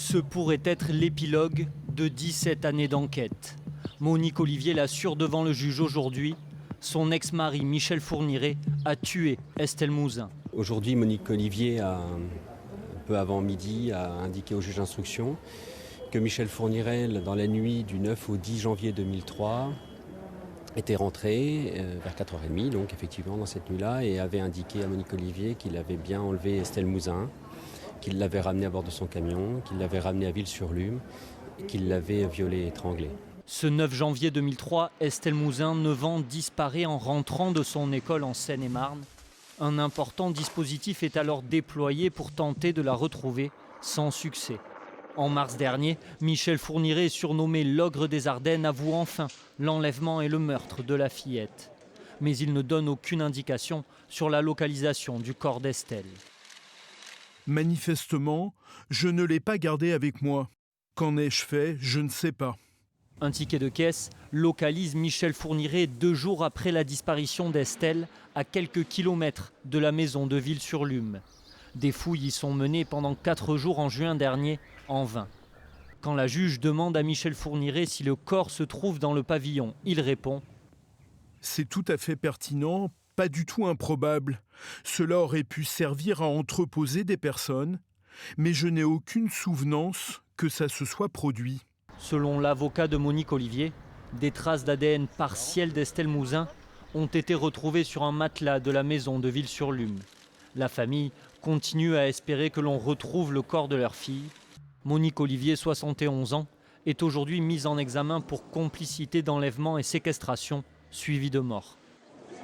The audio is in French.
Ce pourrait être l'épilogue de 17 années d'enquête. Monique Olivier l'assure devant le juge aujourd'hui. Son ex-mari Michel Fourniret a tué Estelle Mouzin. Aujourd'hui, Monique Olivier, un peu avant midi, a indiqué au juge d'instruction que Michel Fourniret, dans la nuit du 9 au 10 janvier 2003, était rentré vers 4h30, donc effectivement dans cette nuit-là, et avait indiqué à Monique Olivier qu'il avait bien enlevé Estelle Mouzin, qu'il l'avait ramenée à bord de son camion, qu'il l'avait ramenée à Ville-sur-Lume, et qu'il l'avait violée et étranglée. Ce 9 janvier 2003, Estelle Mouzin, 9 ans, disparaît en rentrant de son école en Seine-et-Marne. Un important dispositif est alors déployé pour tenter de la retrouver, sans succès. En mars dernier, Michel Fourniret, surnommé l'ogre des Ardennes, avoue enfin l'enlèvement et le meurtre de la fillette. Mais il ne donne aucune indication sur la localisation du corps d'Estelle. Manifestement, je ne l'ai pas gardé avec moi. Qu'en ai-je fait? Je ne sais pas. Un ticket de caisse localise Michel Fourniret 2 jours après la disparition d'Estelle, à quelques kilomètres de la maison de Ville-sur-Lume. Des fouilles y sont menées pendant 4 jours en juin dernier, en vain. Quand la juge demande à Michel Fourniret si le corps se trouve dans le pavillon, il répond « C'est tout à fait pertinent, pas du tout improbable. Cela aurait pu servir à entreposer des personnes, mais je n'ai aucune souvenance que ça se soit produit. » Selon l'avocat de Monique Olivier, des traces d'ADN partielles d'Estelle Mouzin ont été retrouvées sur un matelas de la maison de Ville-sur-Lume. La famille continue à espérer que l'on retrouve le corps de leur fille. Monique Olivier, 71 ans, est aujourd'hui mise en examen pour complicité d'enlèvement et séquestration suivie de mort.